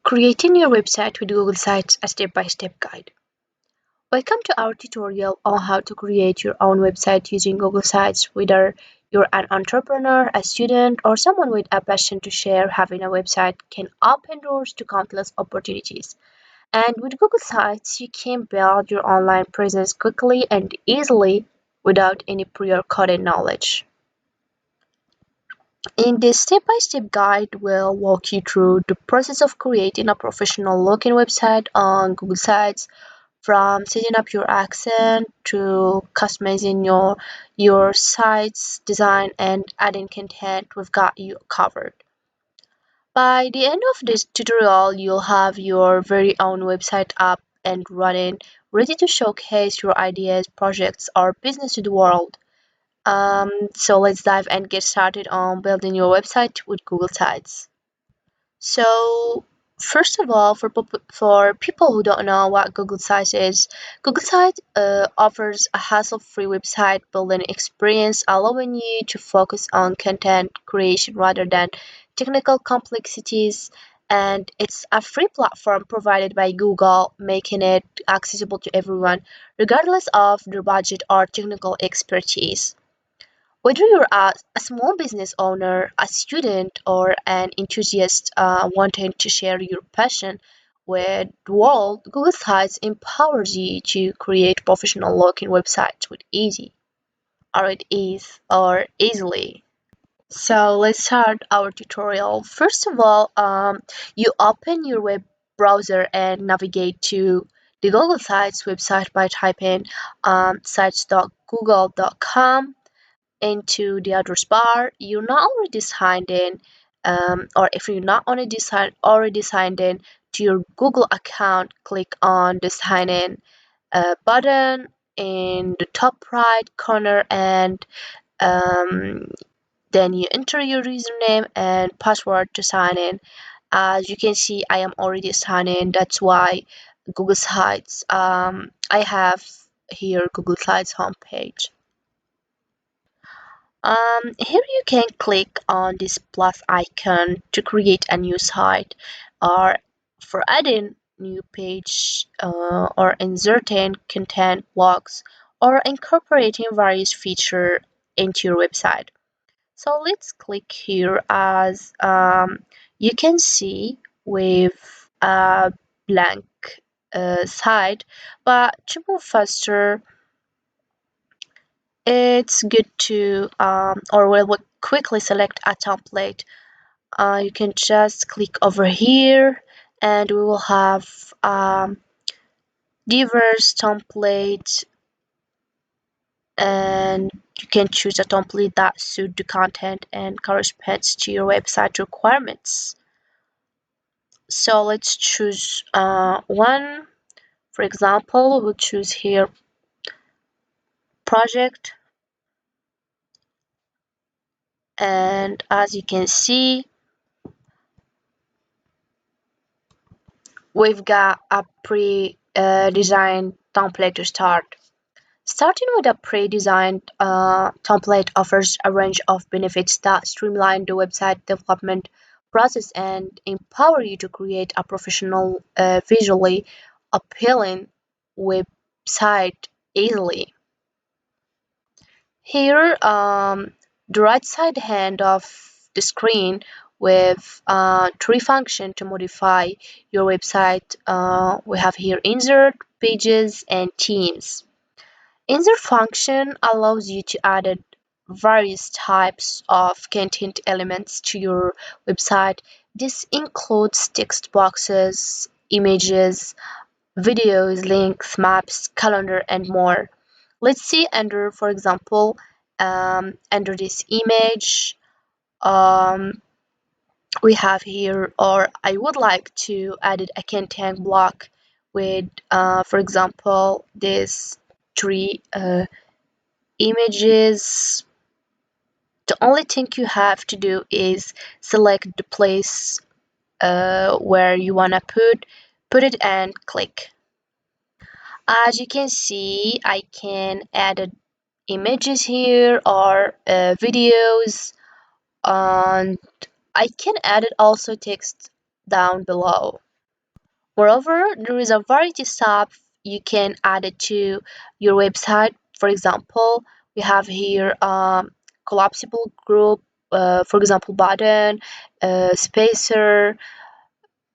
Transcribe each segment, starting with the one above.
Creating your website with Google Sites, a step-by-step guide. Welcome to our tutorial on how to create your own website using Google Sites. Whether you're an entrepreneur, a student, or someone with a passion to share, having a website can open doors to countless opportunities. And with Google Sites, you can build your online presence quickly and easily without any prior coding knowledge. In this step-by-step guide, we'll walk you through the process of creating a professional-looking website on Google Sites, from setting up your accent to customizing your site's design and adding content. We've got you covered. By the end of this tutorial, you'll have your very own website up and running, ready to showcase your ideas, projects, or business to the world. So let's dive and get started on building your website with Google Sites. So first of all, for people who don't know what Google Sites is, Google Sites offers a hassle-free website building experience, allowing you to focus on content creation rather than technical complexities. And it's a free platform provided by Google, making it accessible to everyone, regardless of their budget or technical expertise. Whether you're a small business owner, a student, or an enthusiast wanting to share your passion with the world, Google Sites empowers you to create professional looking websites with ease or easily. So let's start our tutorial. First of all, you open your web browser and navigate to the Google Sites website by typing sites.google.com into the address bar. You're not already signed in, or if you're not already signed in to your Google account, click on the sign in button in the top right corner, and um, then you enter your username and password to sign in. As you can see, I am already signed in. That's why Google Sites. I have here Google Sites homepage. Here you can click on this plus icon to create a new site, or for adding new page, or inserting content blocks, or incorporating various features into your website. So let's click here. As you can see, with a blank site, but to move faster, it's good to or we'll quickly select a template. You can just click over here and we will have diverse template, and you can choose a template that suits the content and corresponds to your website requirements. So let's choose one. For example, we'll choose here project, and as you can see, we've got a pre-designed template to start. Starting with a pre-designed template offers a range of benefits that streamline the website development process and empower you to create a professional, visually appealing website easily. Here, the right side hand of the screen with three functions to modify your website. We have here insert, pages, and themes. Insert function allows you to add various types of content elements to your website. This includes text boxes, images, videos, links, maps, calendar, and more. Let's see under, for example, under this image, um, we have here, or I would like to add a content block with, for example, this three images. The only thing you have to do is select the place where you wanna put it and click. As you can see, I can add images here or videos, and I can add it also text down below. Moreover, there is a variety of stuff you can add it to your website. For example, we have here collapsible group, for example, button, spacer.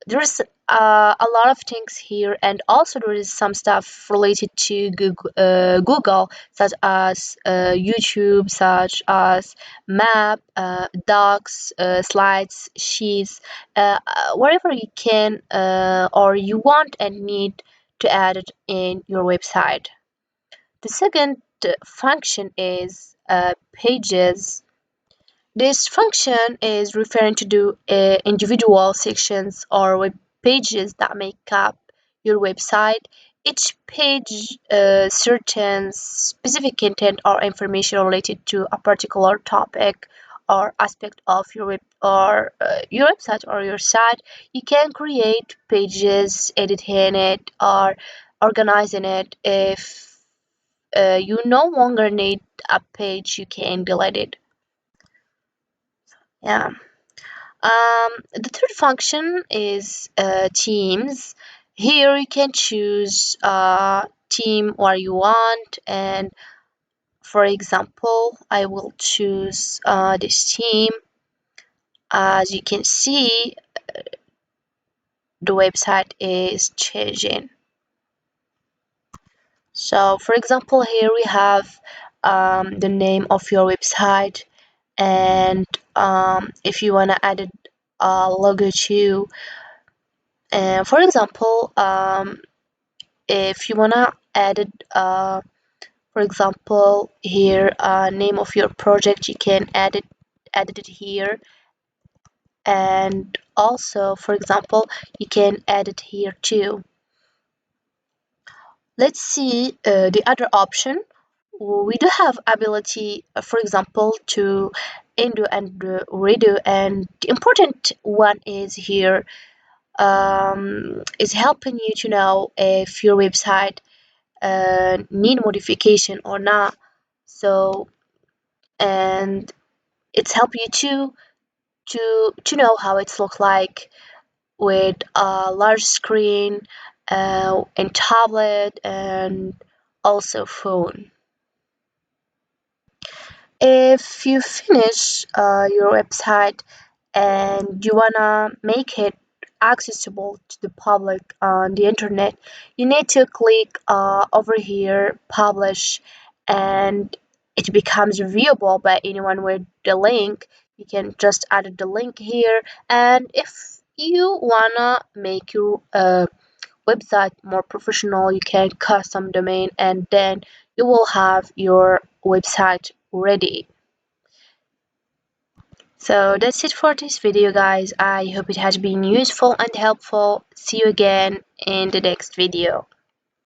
There's a lot of things here, and also there is some stuff related to Google, such as YouTube, such as Map, Docs, Slides, Sheets, wherever you can or you want and need to add it in your website. The second function is Pages. This function is referring to the individual sections or web pages that make up your website. Each page certain specific content or information related to a particular topic or aspect of your website or your site. You can create pages, edit in it, or organize in it. If you no longer need a page, you can delete it. Yeah. The third function is teams. Here you can choose team where you want, and for example, I will choose this team. As you can see, the website is changing. So, for example, here we have the name of your website, and if you want to add a logo too. And for example, if you wanna add it, for example, here name of your project, you can edit it here, and also, for example, you can edit here too. Let's see the other option. We do have ability, for example, to undo and redo, and the important one is here is helping you to know if your website need modification or not. So, and it's help you to know how it's look like with a large screen and tablet and also phone. If you finish your website and you wanna make it accessible to the public on the internet, you need to click over here, publish, and it becomes viewable by anyone with the link. You can just add the link here, and if you wanna make your website more professional, you can custom domain, and then you will have your website ready. So that's it for this video, guys. I hope it has been useful and helpful. See you again in the next video.